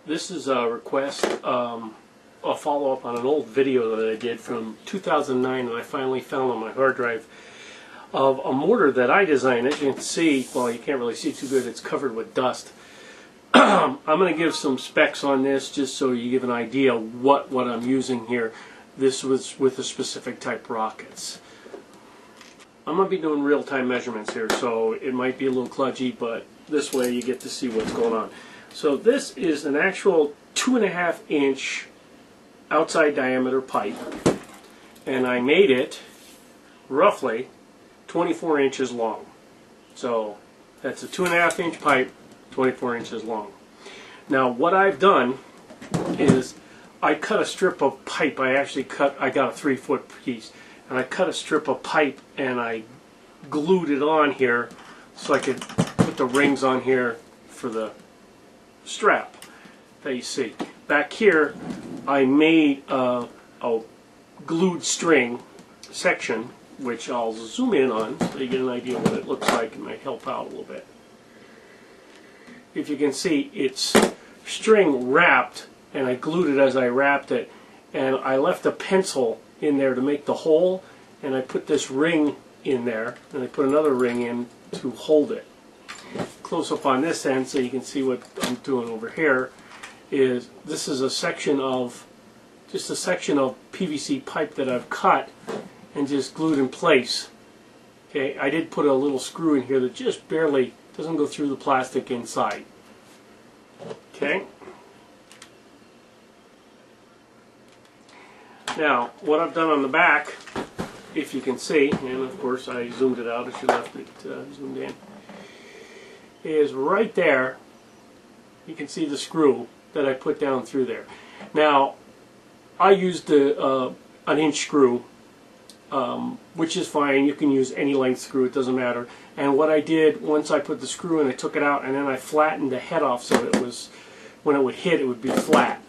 This is a request, a follow-up on an old video that I did from 2009 that I finally found on my hard drive of a mortar that I designed. As you can see, well, you can't really see too good, it's covered with dust. I'm going to give some specs on this just so you give an idea what I'm using here. This was with a specific type rockets. I'm going to be doing real-time measurements here, so it might be a little kludgy, but this way you get to see what's going on. So this is an actual 2.5 inch outside diameter pipe, and I made it roughly 24 inches long. So that's a 2.5 inch pipe, 24 inches long. Now what I've done is I cut a strip of pipe. I got a 3-foot piece, and I cut a strip of pipe and I glued it on here so I could put the rings on here for the strap that you see. Back here I made a glued string section, which I'll zoom in on so you get an idea what it looks like and might help out a little bit. If you can see, it's string wrapped, and I glued it as I wrapped it, and I left a pencil in there to make the hole, and I put this ring in there, and I put another ring in to hold it. Close up on this end so you can see what I'm doing over here is this is a section of PVC pipe that I've cut and just glued in place. Okay, I did put a little screw in here that just barely doesn't go through the plastic inside. Okay. Now, what I've done on the back, if you can see, and of course I zoomed it out, I should have left it zoomed in, is right there. You can see the screw that I put down through there. Now, I used an inch screw, which is fine. You can use any length screw, it doesn't matter. And what I did, once I put the screw in, I took it out and then I flattened the head off so it was, when it would hit, it would be flat.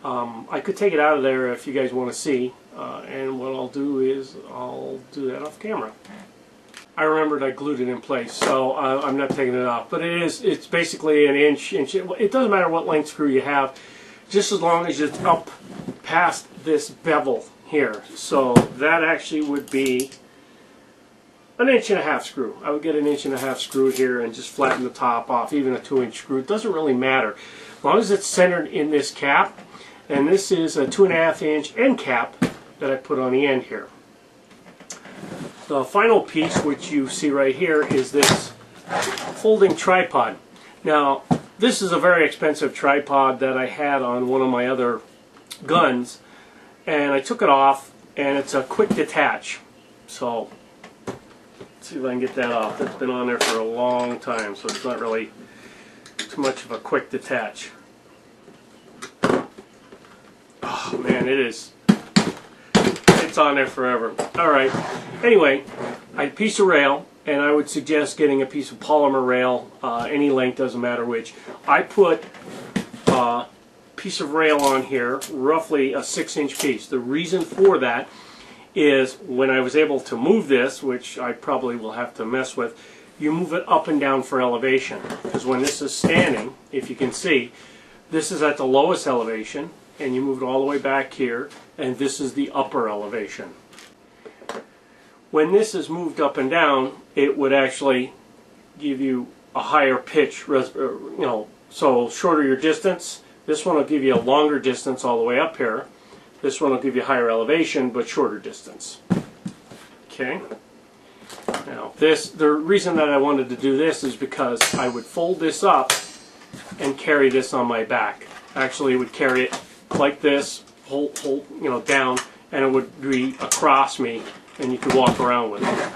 I could take it out of there if you guys want to see, and what I'll do is I'll do that off camera. I remembered I glued it in place, so I'm not taking it off. But it's basically an inch. It doesn't matter what length screw you have, just as long as it's up past this bevel here. So that actually would be an 1.5 inch screw. I would get an 1.5 inch screw here and just flatten the top off, even a 2-inch screw. It doesn't really matter. As long as it's centered in this cap, and this is a 2.5 inch end cap that I put on the end here. The final piece, which you see right here, is this folding tripod. Now, this is a very expensive tripod that I had on one of my other guns, and I took it off, and it's a quick detach. So, let's see if I can get that off. It's been on there for a long time, so it's not really too much of a quick detach. Oh man, it is. It's on there forever. Alright, anyway, I had a piece of rail, and I would suggest getting a piece of polymer rail, any length, doesn't matter which. I put a piece of rail on here, roughly a 6-inch piece. The reason for that is when I was able to move this, which I probably will have to mess with, you move it up and down for elevation. Because when this is standing, if you can see, this is at the lowest elevation, and you move it all the way back here, and this is the upper elevation. When this is moved up and down, it would actually give you a higher pitch, so shorter your distance. This one will give you a longer distance all the way up here. This one will give you higher elevation, but shorter distance. Okay. Now, the reason that I wanted to do this is because I would fold this up and carry this on my back. Actually, it would carry it like this, hold, down, and it would be across me, and you could walk around with it.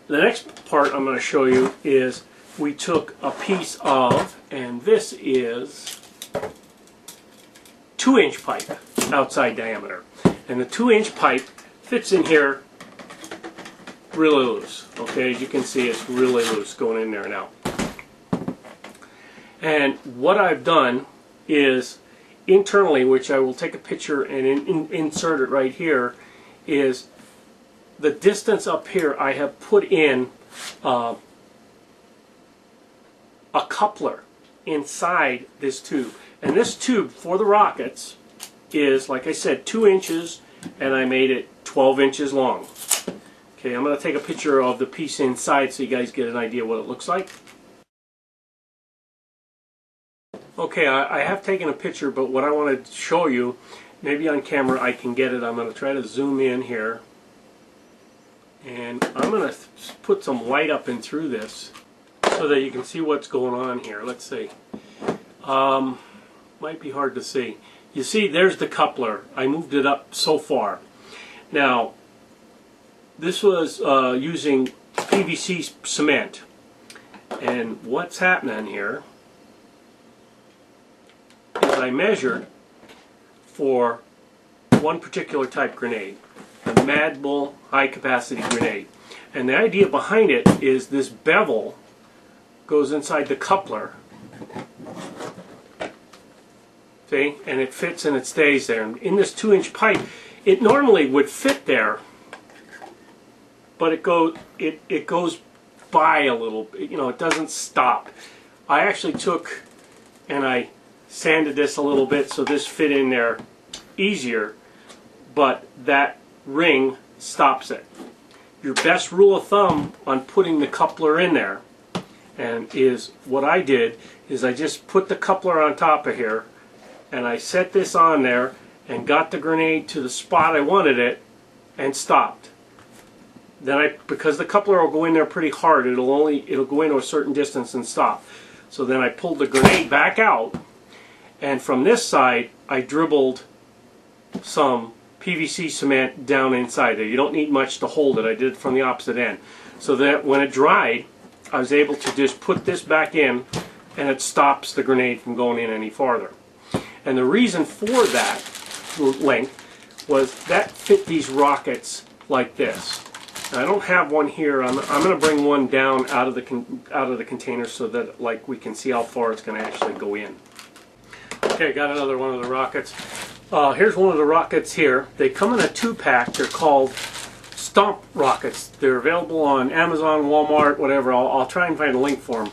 The next part I'm going to show you is we took a piece of, and this is 2-inch pipe, outside diameter. And the 2-inch pipe fits in here really loose. Okay, as you can see, it's really loose going in there now. And what I've done is internally, which I will take a picture and insert it right here, is the distance up here I have put in a coupler inside this tube. And this tube for the rockets is, like I said, 2 inches, and I made it 12 inches long. Okay, I'm going to take a picture of the piece inside so you guys get an idea what it looks like. Okay, I have taken a picture, but what I wanted to show you, maybe on camera I can get it. I'm going to try to zoom in here. And I'm going to put some light up and through this so that you can see what's going on here. Let's see. Might be hard to see. You see, there's the coupler. I moved it up so far. Now, this was using PVC cement. And what's happening here is I measured for one particular type grenade, the Mad Bull high capacity grenade. And the idea behind it is this bevel goes inside the coupler. See? And it fits and it stays there. And in this 2-inch pipe, it normally would fit there, but it goes by a little, you know, it doesn't stop. I actually took and I sanded this a little bit so this fit in there easier, but that ring stops it. Your best rule of thumb on putting the coupler in there, and is what I did, is I just put the coupler on top of here, and I set this on there and got the grenade to the spot I wanted it and stopped. Then because the coupler will go in there pretty hard, it'll go into a certain distance and stop. So then I pulled the grenade back out, and from this side I dribbled some PVC cement down inside there. You don't need much to hold it. I did it from the opposite end. So that when it dried, I was able to just put this back in, and it stops the grenade from going in any farther. And the reason for that length was that fit these rockets like this. Now, I don't have one here. I'm going to bring one down out of the container so that like we can see how far it's going to actually go in. Okay, got another one of the rockets. Here's one of the rockets here. They come in a 2-pack. They're called Stomp rockets. They're available on Amazon, Walmart, whatever. I'll try and find a link for them.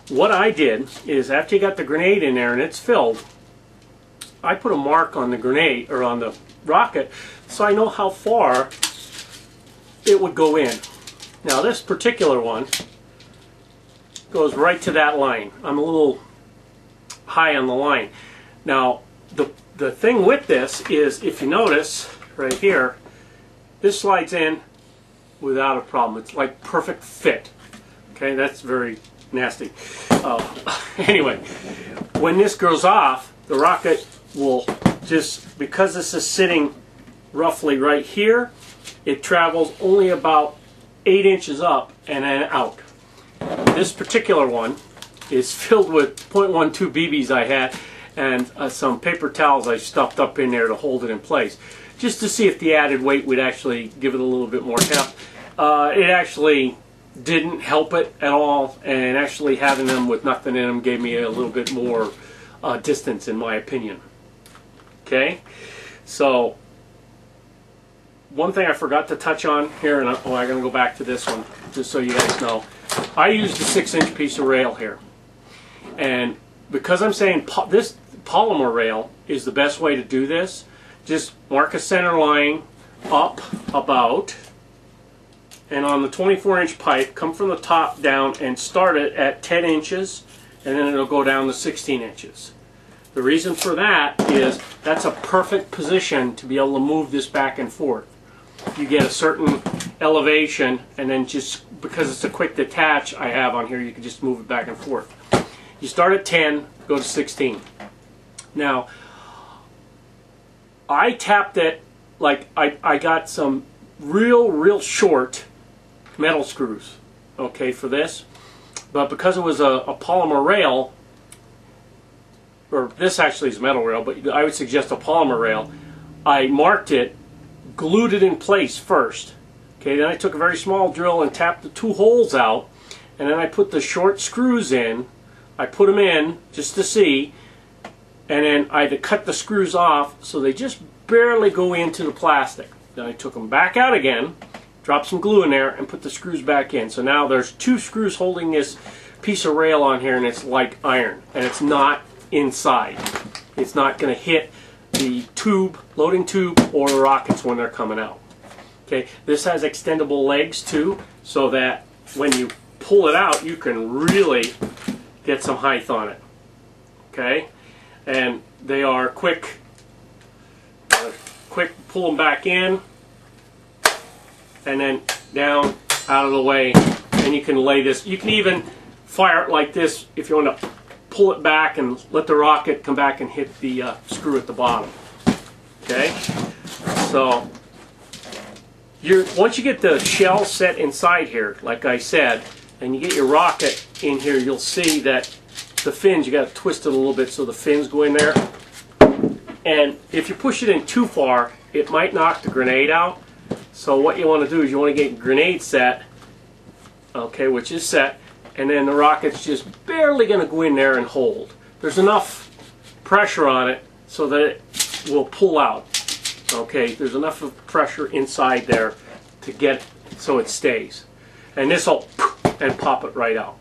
What I did is, after you got the grenade in there and it's filled, I put a mark on the grenade, or on the rocket, so I know how far it would go in. Now this particular one goes right to that line. I'm a little high on the line. Now the thing with this is, if you notice right here, this slides in without a problem. It's like perfect fit. Okay, that's very nasty. Anyway, when this goes off, the rocket will just, because this is sitting roughly right here, it travels only about 8 inches up and then out. This particular one is filled with .12 BBs I had, and some paper towels I stuffed up in there to hold it in place, just to see if the added weight would actually give it a little bit more heft. It actually didn't help it at all, and actually having them with nothing in them gave me a little bit more distance, in my opinion. Okay, so one thing I forgot to touch on here, and I'm going to go back to this one just so you guys know. I used a 6-inch piece of rail here, and because I'm saying this polymer rail is the best way to do this, just mark a center line up about, and on the 24-inch pipe, come from the top down and start it at 10 inches, and then it'll go down to 16 inches. The reason for that is that's a perfect position to be able to move this back and forth. You get a certain elevation, and then just because it's a quick detach I have on here, you can just move it back and forth. You start at 10, go to 16. Now, I tapped it like I got some real short metal screws, okay, for this. But because it was a polymer rail, or this actually is metal rail, but I would suggest a polymer rail, I marked it, glued it in place first. Okay, then I took a very small drill and tapped the 2 holes out, and then I put the short screws in. I put them in just to see, and then I had to cut the screws off so they just barely go into the plastic. Then I took them back out again, dropped some glue in there, and put the screws back in. So now there's 2 screws holding this piece of rail on here and it's like iron, and it's not inside. It's not going to hit the tube, loading tube, or the rockets when they're coming out. Okay, this has extendable legs too, so that when you pull it out, you can really get some height on it. Okay, and they are quick. Quick, pull them back in, and then down, out of the way, and you can lay this. You can even fire it like this if you want to pull it back and let the rocket come back and hit the screw at the bottom. Okay, so once you get the shell set inside here, like I said, and you get your rocket in here, you'll see that the fins, you got to twist it a little bit so the fins go in there. And if you push it in too far, it might knock the grenade out. So what you want to do is you want to get your grenade set, okay, which is set, and then the rocket's just barely going to go in there and hold. There's enough pressure on it so that it will pull out. Okay, there's enough of pressure inside there to get it so it stays. And this will and pop it right out.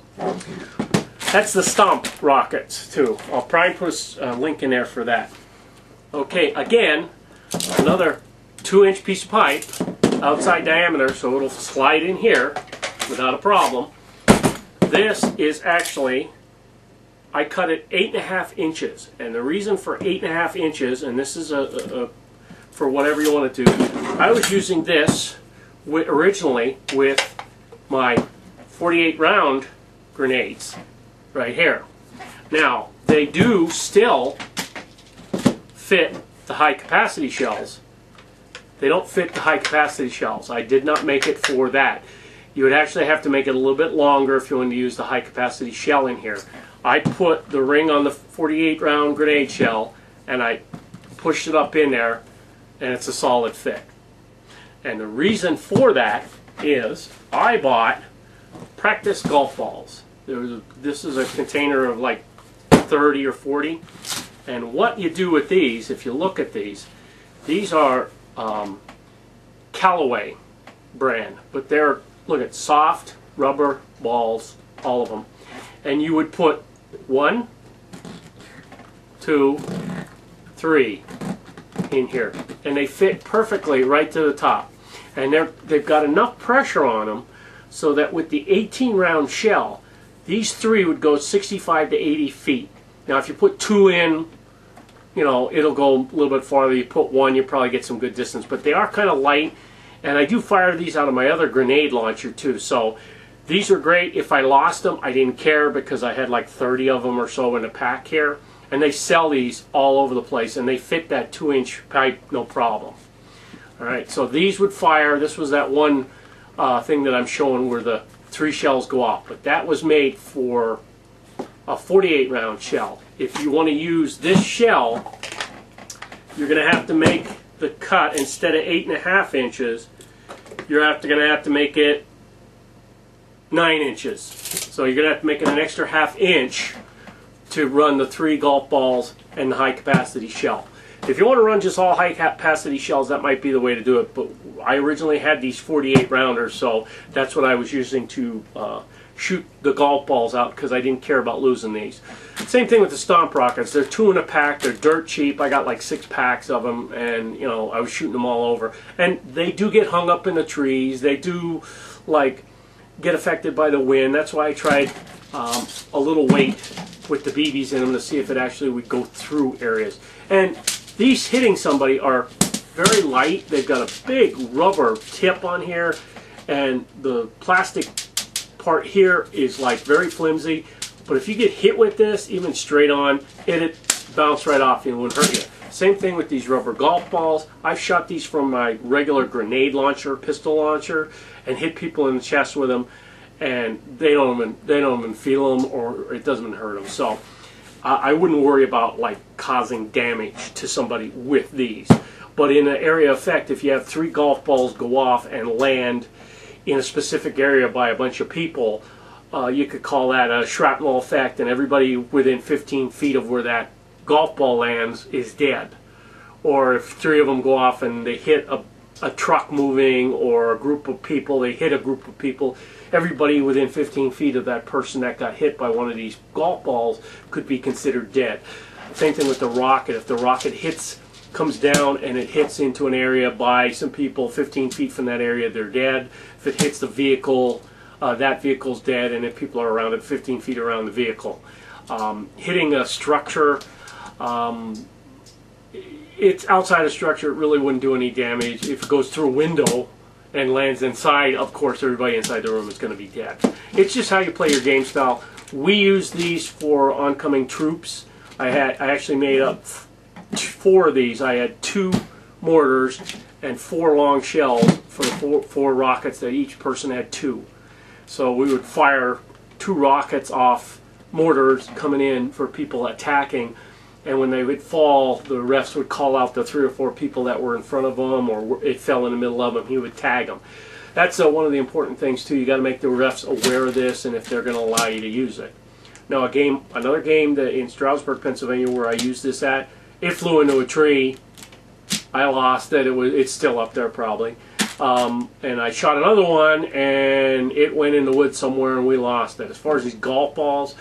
That's the stomp rockets too. I'll probably put a link in there for that. Okay, again, another 2-inch piece of pipe, outside diameter, so it'll slide in here without a problem. This is actually, I cut it 8.5 inches, and the reason for 8.5 inches, and this is for whatever you want to do, I was using this originally with my 48 round grenades right here. Now, they do still fit the high capacity shells. They don't fit the high capacity shells. I did not make it for that. You would actually have to make it a little bit longer if you wanted to use the high capacity shell in here. I put the ring on the 48 round grenade shell and I pushed it up in there, and it's a solid fit. And the reason for that is I bought practice golf balls. This is a container of like 30 or 40. And what you do with these, if you look at these are Callaway brand, but they're, look at, soft rubber balls, all of them. And you would put 1, 2, 3 in here, and they fit perfectly right to the top. And they've got enough pressure on them so that with the 18 round shell, these 3 would go 65 to 80 feet. Now if you put 2 in, you know, it'll go a little bit farther. You put 1, you probably get some good distance, but they are kind of light, and I do fire these out of my other grenade launcher too. So these are great. If I lost them, I didn't care because I had like 30 of them or so in a pack here, and they sell these all over the place, and they fit that 2-inch pipe no problem. Alright, so these would fire. This was that one thing that I'm showing where the 3 shells go off, but that was made for a 48 round shell. If you want to use this shell, you're going to have to make the cut, instead of 8.5 inches, you're going to have to make it 9 inches. So you're going to have to make it an extra ½ inch to run the 3 golf balls and the high capacity shell. If you want to run just all high capacity shells, that might be the way to do it, but I originally had these 48 rounders, so that's what I was using to shoot the golf balls out because I didn't care about losing these. Same thing with the stomp rockets. They're 2 in a pack. They're dirt cheap. I got like 6 packs of them, and you know, I was shooting them all over. And they do get hung up in the trees. They do like get affected by the wind. That's why I tried a little weight with the BBs in them to see if it actually would go through areas. And these hitting somebody are very light. They've got a big rubber tip on here, and the plastic part here is like very flimsy. But if you get hit with this, even straight on, it'd bounce right off and it wouldn't hurt you. Same thing with these rubber golf balls. I've shot these from my regular grenade launcher, pistol launcher, and hit people in the chest with them, and they don't even feel them, or it doesn't even hurt them. So I wouldn't worry about like causing damage to somebody with these. But in an area effect, if you have 3 golf balls go off and land in a specific area by a bunch of people, you could call that a shrapnel effect, and everybody within 15 feet of where that golf ball lands is dead. Or if 3 of them go off and they hit a truck moving, or a group of people, they hit a group of people, everybody within 15 feet of that person that got hit by one of these golf balls could be considered dead. Same thing with the rocket. If the rocket comes down and it hits into an area by some people 15 feet from that area, they're dead. If it hits the vehicle, that vehicle's dead, and if people are around it 15 feet around the vehicle. Hitting a structure, it's outside a structure, it really wouldn't do any damage. If it goes through a window and lands inside, of course everybody inside the room is going to be dead. It's just how you play your game style. We use these for oncoming troops. I actually made up 4 of these. I had 2 mortars and 4 long shells for the 4 rockets that each person had 2. So we would fire 2 rockets off mortars coming in for people attacking, and when they would fall, the refs would call out the 3 or 4 people that were in front of them, or it fell in the middle of them. He would tag them. That's one of the important things too. You got to make the refs aware of this, and if they're going to allow you to use it. Now, another game that in Stroudsburg, Pennsylvania, where I used this at, it flew into a tree. I lost it. It's still up there probably. And I shot another one, and it went in the woods somewhere, and we lost it. As far as these golf balls,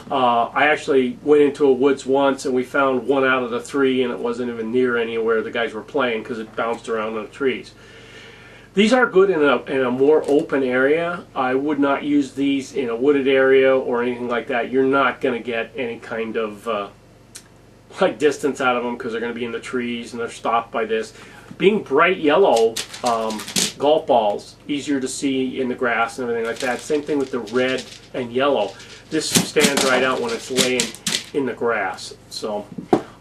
I actually went into a woods once, and we found 1 out of the 3, and it wasn't even near anywhere the guys were playing because it bounced around in the trees. These are good in a more open area. I would not use these in a wooded area or anything like that. You're not going to get any kind of like distance out of them because they're going to be in the trees and they're stopped by this. Being bright yellow golf balls, easier to see in the grass and everything like that. Same thing with the red and yellow. This stands right out when it's laying in the grass. So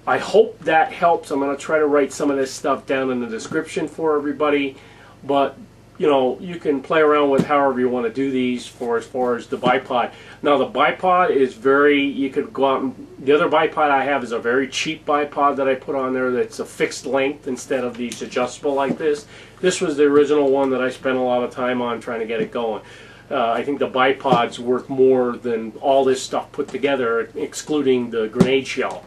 I hope that helps. I'm going to try to write some of this stuff down in the description for everybody. But you know, you can play around with however you want to do these as far as the bipod. Now the bipod is you could go out and, the other bipod I have is a very cheap bipod that I put on there that's a fixed length instead of these adjustable like this. This was the original one that I spent a lot of time on trying to get it going. I think the bipod's worth more than all this stuff put together, excluding the grenade shell.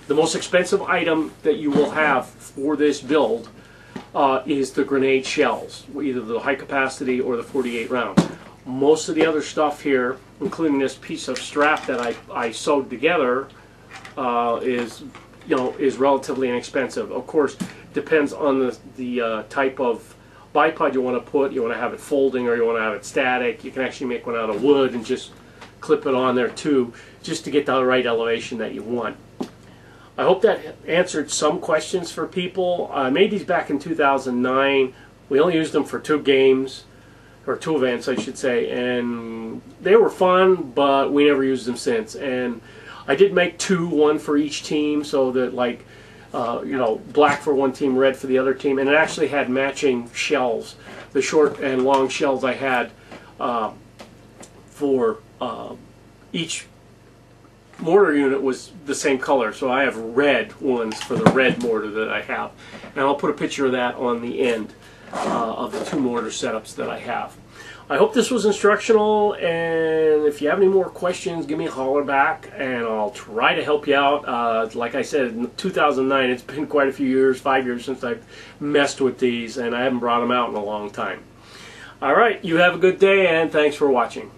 The most expensive item that you will have for this build is the grenade shells, either the high capacity or the 48 round. Most of the other stuff here, including this piece of strap that I sewed together, is relatively inexpensive. Of course, depends on the type of bipod you want to put. You want to have it folding or you want to have it static. You can actually make one out of wood and just clip it on there too, just to get the right elevation that you want. I hope that answered some questions for people. I made these back in 2009. We only used them for 2 games, or 2 events I should say, and they were fun, but we never used them since. And I did make 2, one for each team, so that like, black for one team, red for the other team, and it actually had matching shells. The short and long shells I had for each mortar unit was the same color, so I have red ones for the red mortar that I have, and I'll put a picture of that on the end of the 2 mortar setups that I have. I hope this was instructional, and if you have any more questions, give me a holler back and I'll try to help you out. Like I said, in 2009, it's been quite a few years, 5 years since I've messed with these, and I haven't brought them out in a long time. Alright, you have a good day, and thanks for watching.